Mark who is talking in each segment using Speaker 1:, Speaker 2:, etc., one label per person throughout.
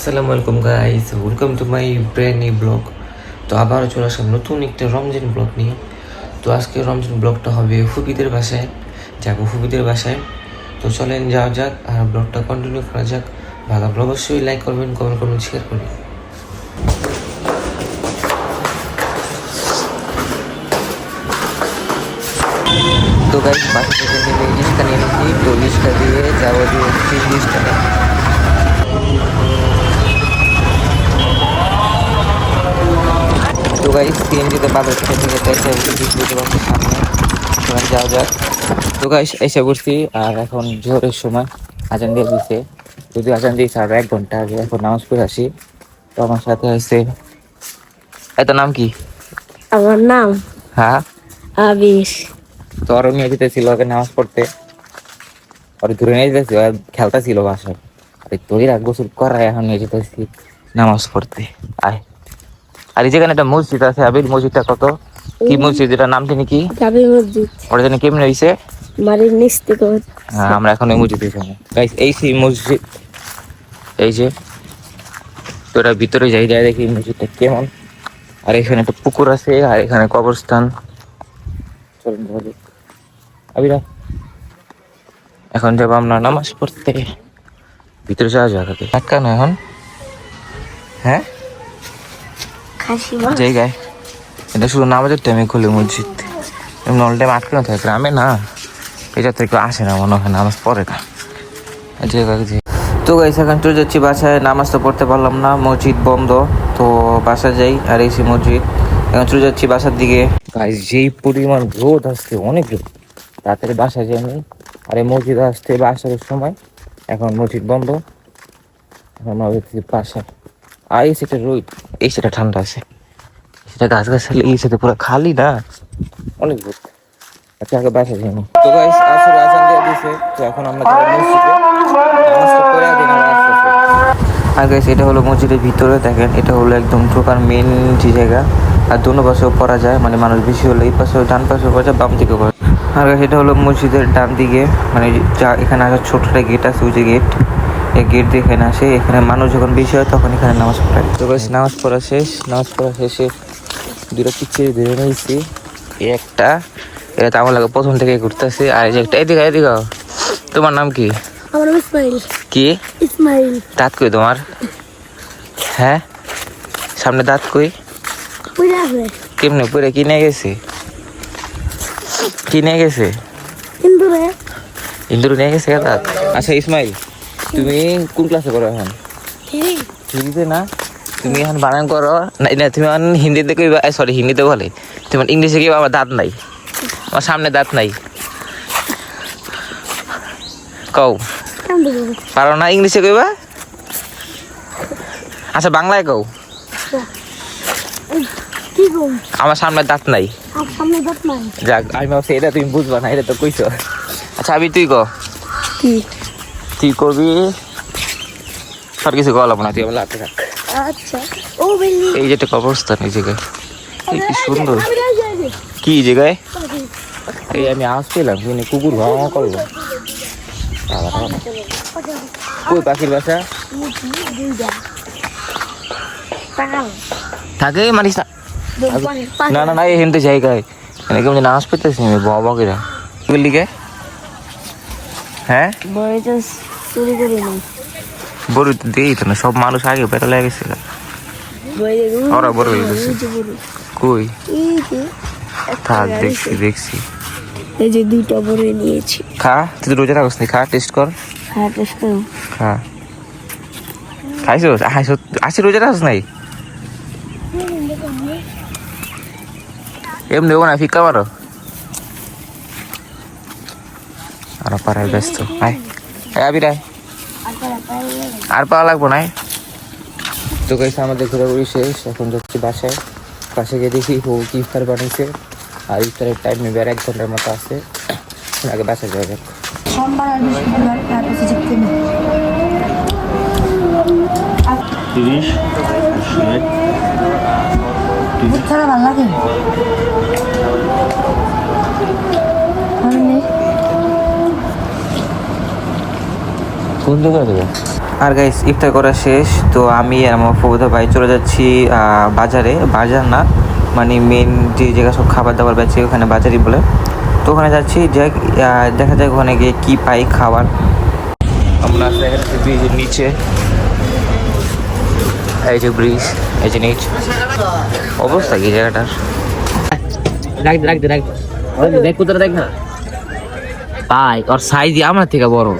Speaker 1: আসসালামু আলাইকুম guys, welcome to my brand new blog. তো আবারও চলে আসলাম নতুন একটা রমজান ব্লগ নিয়ে। তো আজকে রমজান ব্লগটা হবে ফুপিদের বাসায়, যাবো ফুপিদের বাসায়। তো চলেন যাওয়া যাক আর ব্লগটা কন্টিনিউ করা যাক। ভালো লাগলে অবশ্যই লাইক করবেন, কমেন্ট করবেন, শেয়ার করবেন। তো গাইস বাসা থেকে নেমে রিক্সা নিয়ে নিচ্ছি। তো রিক্সা দিয়ে যাবো দিয়ে 30 টাকা। তো গাইস সিএনজিতে বাজার থেকে এসে বুঝতে পারছি সামনে। এবার যাওয়া যাক। তো গাইস এসে পড়ছি আর এখন জোহরের সময় আজান দিয়ে দিছে। যদি আজান দিয়েছে আর 1 ঘন্টা আগে, এখন নামাজ পড়ে আসি। তো আমার সাথে আছে, এত নাম কি?
Speaker 2: আমার নাম
Speaker 1: হ্যাঁ
Speaker 2: আবিশ।
Speaker 1: তো আরো নিয়ে যেতেছিল আগে নামাজ পড়তে, আর ধরে নিয়ে যেতেছি, খেলতা ছিল বাসায়। আর তোরই এক বছর করায় এখন নিয়ে যেতেছি নামাজ পড়তে। আয়। আর এই যেখানে একটা মসজিদ আছে, আবির মসজিদটা কত কি মসজিদ, এটার নাম জানি কি?
Speaker 2: জাবি মসজিদ।
Speaker 1: ওটা জানি কেমনে হয়েছে।
Speaker 2: বাড়ির নিচ থেকে
Speaker 1: হ্যাঁ, আমরা এখন ওই মসজিদে যাবো গাইস। এই সেই মসজিদ, এই যে। তো এটা ভিতরে যাই, যাই দেখি মসজিদটা কেমন। আর এখানে একটা পুকুর আছে আর এখানে কবরস্থান। চলুন বলি আবিরা, এখন যাবো আমরা নামাজ পড়তে। ভিতরে যাওয়া যাক আগে। টাকা না এখন, হ্যাঁ জায়গায় এটা শুধু নামাজের টাইমে খুলে মসজিদ, এমনি অল টাইম আটকে না থাকে। গ্রামে না, এটা তো কেউ আসে না মনে হয়, নামাজ পড়ে না। তো গাইস এখন চলে যাচ্ছি বাসায়। নামাজ তো পড়তে পারলাম না, মসজিদ বন্ধ। তো বাসা যাই আর এসি মসজিদ। এখন চলে যাচ্ছি বাসার দিকে। গাইস যেই পরিমাণ রোদ আসছে, অনেক রোদ, তাড়াতাড়ি বাসা যায়নি। আর এই মসজিদ আসতে বাসার সময়, এখন মসজিদ বন্ধ। এখন আমরা বাসায়। আর এই সেটা রোদ, এই সেটা ঠান্ডা আছে, সেটা গাছ গাছালি, এই সাথে পুরো খালি না, অনেক রোদ। আচ্ছা আগে বাসা যায়নি। তো গাইস আসর আজান দিয়ে দিয়েছে। তো এখন আমরা যাবো মসজিদে, নামাজটা পড়ে দিন আমরা আসতেছি। আর গাইস এটা হলো মসজিদের ভিতরে, দেখেন এটা হলো একদম ঢোকার মেন যে জায়গা। আর দুনো পাশেও পড়া যায়, মানে মানুষ বেশি হলে এই পাশেও ডান পাশেও পড়া যায়, বাম দিকেও পড়া যায়। আর গাইস এটা হলো মসজিদের ডান দিকে, মানে যা এখানে আসার ছোট একটা গেট আছে, ওই যে গেট, এই গেট দিয়ে এখানে আসে। এখানে মানুষ যখন বেশি হয় তখন এখানে নামাজ পড়ায়। তো গাইস নামাজ পড়া শেষ, নামাজ পড়া শেষে দুটো পিকচার ধরে নিয়েছি। একটা এটা তো আমার লাগে প্রথম থেকে ঘুরতেছি। আর এই যে একটা এদিকে এদিকে। তোমার নাম কি?
Speaker 2: আমার নাম ইসমাইল।
Speaker 1: কি
Speaker 2: ইসমাইল।
Speaker 1: দাঁত কই তোমার? হ্যাঁ সামনে দাঁত কই?
Speaker 2: পুরা আছে।
Speaker 1: কেমনে পরে কি নিয়ে গেছে? কি নিয়ে গেছে?
Speaker 2: ইন্দুরে।
Speaker 1: ইন্দুর নিয়ে গেছে দাঁত। আচ্ছা ইসমাইল, তুমি কোন ক্লাসে পড়ো এখন? হিন্দিতে না, তুমি এখন বানান করো না, না তুমি এখন হিন্দিতে কইবা, সরি হিন্দিতে বলে। তোমার ইংলিশে কি আমার দাঁত নাই, আমার সামনে দাঁত নাই। কও পারো না ইংলিশে কইবা? আচ্ছা বাংলায় কও।
Speaker 2: কি গো?
Speaker 1: আমার সামনে দাঁত নাই।
Speaker 2: আর সামনে দাঁত নাই।
Speaker 1: যাক, আমি ভাবছি এটা তুমি বুঝবা না, এটা তো কইছো। আচ্ছা আবি তুই ক,
Speaker 2: কি
Speaker 1: তুই করবি? আর কিছু কলাম না, তুই আমার লাতে থাক।
Speaker 2: আচ্ছা ও বেলি।
Speaker 1: এই যে একটা কবরস্থান, এই জায়গায় কি সুন্দর। কি জায়গায়? এই আমি আওয়াজ পেলাম, কিন্তু কুকুর ভাঙা করবো। কই পাখির বাসা? থাকে মানিস না। না না না, এই হেনতে জায়গায় এখানে কেমন নাচ পেতেছি আমি বাবা কিরা লিগে। হ্যাঁ
Speaker 2: চুরি করি নাই।
Speaker 1: বড় দিই তো না, সব মানুষ আগে বেটা লেগে গেছিল। ওরা বড় হয়ে গেছে। কই থাক, দেখছি দেখছি।
Speaker 2: এই যে দুইটা বড় নিয়েছি।
Speaker 1: খা, তুই রোজা রাখস নি, খা টেস্ট কর।
Speaker 2: হ্যাঁ টেস্ট করো।
Speaker 1: খা, খাইছো? আসি রোজা রাখস নাই? এমনি না ফিক্কা মারো। আর পাড়ায় ব্যস্ত। আয় আবি রায়, আর পাওয়া লাগবো না। তো গাইস আমাদের ঘোরাঘুরি শেষ, এখন যাচ্ছি বাসায়। বাসায় গিয়ে দেখি ও কি ইফতার বানিয়েছে। আর ইফতারের টাইম নেবে আর 1 ঘন্টার মতো আছে, আগে বাসায় যাওয়া যাক।
Speaker 2: সোমবার আর বৃহস্পতিবার তারপর যেতে নেই।
Speaker 3: 30 60
Speaker 2: বুঝতে ভালো লাগে।
Speaker 1: কোন জায়গায় আর গাইস ইফতার করা শেষ, তো আমি আর আমার ফুফুতো ভাই চলে যাচ্ছি বাজারে। বাজার না, মানে মেন যে জায়গা সব খাবার দাবার বেচে ওখানে বাজারই বলে। তো ওখানে যাচ্ছি, যাক দেখা যাক ওখানে গিয়ে কী পাই খাবার। আমরা ব্রিজের নিচে, এই যে ব্রিজ, এই যে নিচ অবস্থা কি জায়গাটার। দেখ কোথাও দেখ না ভাই, ওর সাইজ আমার থেকে বড়,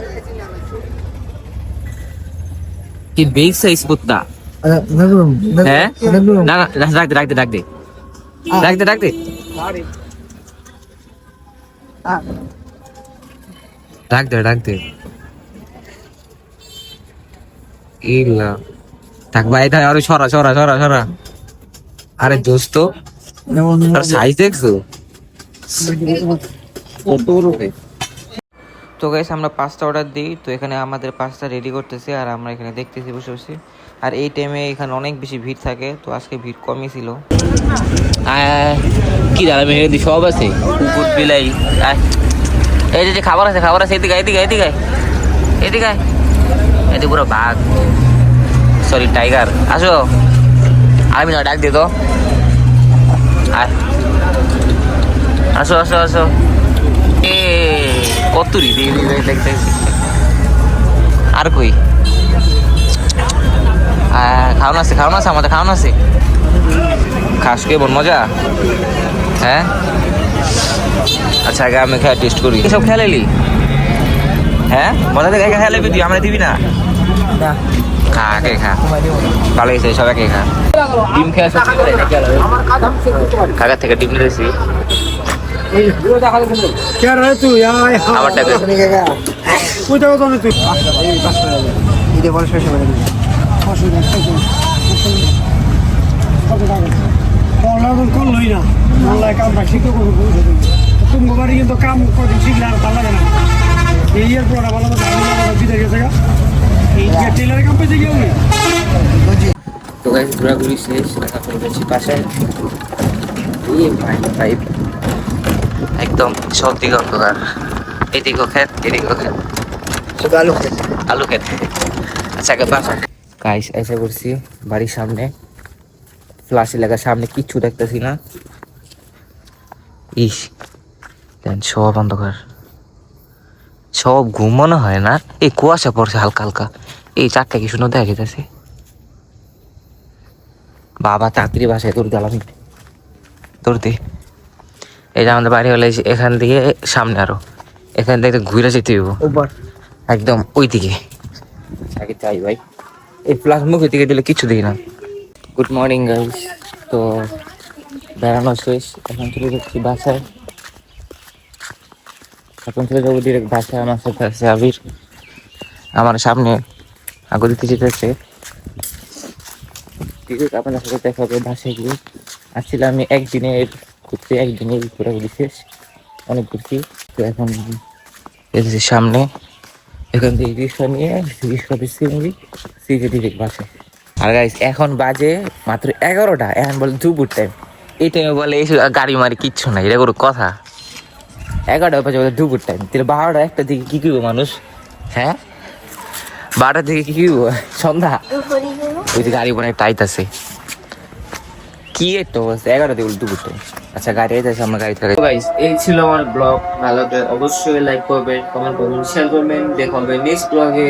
Speaker 1: কি বিগ সাইজ কুত্তা। হ্যাঁ না না, রাখতে রাখতে রাখতে রাখতে রাখতে রাখতে রাখতে ইল্লা থাক ভাই, তাই আরে সরা সরা সরা সরা। আরে দোস্ত আর সাইজ দেখছো কত বড়। তো গাইস আমরা পাস্তা অর্ডার দিই, তো এখানে আমাদের পাস্তা রেডি করতেছে আর আমরা এখানে দেখতেছি বসে বসে। আর এই টাইমে এখানে অনেক বেশি ভিড় থাকে, তো আজকে ভিড় কমই ছিল। কি দাদা মেহেদি সব আছে, কুকুর বিলাই। এই যে খাবার আছে, খাবার আছে, এদিকে এদিকে এদিকে এদিকে এদিকে পুরো বাঘ, সরি টাইগার। আসো, আমি না ডাক দিয়ে তো, আসো আসো আসো। এ কতুরি দেখতে আর কই খাওয়ানো আছে, খাওয়ানো আছে, আমাদের খাওয়ানো আছে। খাস কে বোন মজা? হ্যাঁ আচ্ছা, আগে আমি খেয়ে টেস্ট করি। সব খেলালি? হ্যাঁ মজা থেকে খেলে তুই, আমরা দিবি না? খা কে খা, ভালো গেছে, সবাই কে খা। ডিম খেয়ে কাকার থেকে ডিম নিয়েছি।
Speaker 4: কিন্তু কাম কদিন শিখলে আর ভালো লাগে না। এই ইয়ার পর ভালো বিদায় গেছে টেলারে কাম পেয়েছে কেউ নেই।
Speaker 1: তো গাইস ঘোরাঘুরি শেষ, এখন চলে যাচ্ছি বাসায়। একদম সব দিকে অন্ধকার, এদিকেও খেত এদিকেও খেত, শুধু আলু খেত আলু খেত। আচ্ছা বাসা গাইস এসে পড়ছি বাড়ির সামনে, ফ্লাশ এলাকার সামনে কিচ্ছু দেখতেছি না। ইস দেন সব অন্ধকার, সব ঘুমানো হয় না। এই কুয়াশা পড়ছে হালকা হালকা, এই চারটা কি সুন্দর দেখা যেতেছে। বাবা তাড়াতাড়ি বাসায় তোর গেলাম তোরতে। এই যে আমাদের বাড়ি হলে এখান থেকে সামনে, আরো এখান থেকে ঘুরে যেতে হইব একদম ওই দিকে। আগে চাই ভাই, এই প্লাস মুখের দিকে দিলে কিছু দেখি না। গুড মর্নিং গাইস, তো বেড়ানো শেষ, এখন চলে যাচ্ছি বাসায়। এখন চলে যাবো ডিরেক্ট বাসায়। আমার সাথে আছে আবির, আমার সামনে আগো দিতে যেতেছে। আপনার সাথে দেখা হবে বাসায় গিয়ে। আসছিলাম আমি একদিনের ঘুরতে, একদিনের ঘোরাঘুরি শেষ, অনেক ঘুরছি। তো এখন এসেছি সামনে, এখান থেকে রিক্সা নিয়ে রিক্সা সিজে ডিরেক্ট বাসায়। আর গাইস এখন বাজে মাত্র 11টা, এখন বলে দুপুর টাইম। এই টাইমে বলে এই গাড়ি মারি কিচ্ছু নাই, এটা কোনো কথা? 11টা বাজে বলে দুপুর টাইম, তাহলে 12টা একটা দিকে কি করবো মানুষ? হ্যাঁ 12টার দিকে কি করবো? সন্ধ্যা ওই যে গাড়ি অনেক টাইট আছে, কি একটা অবস্থা। 11টা দিয়ে দুপুর টাইম। আচ্ছা গাড়ি আছে, আমরা গাড়ি থাকে। গাইস এই ছিল আমার ব্লগ, ভালো লাগে অবশ্যই লাইক করবেন, কমেন্ট করবেন, শেয়ার করবেন। দেখা হবে নেক্সট ব্লগে।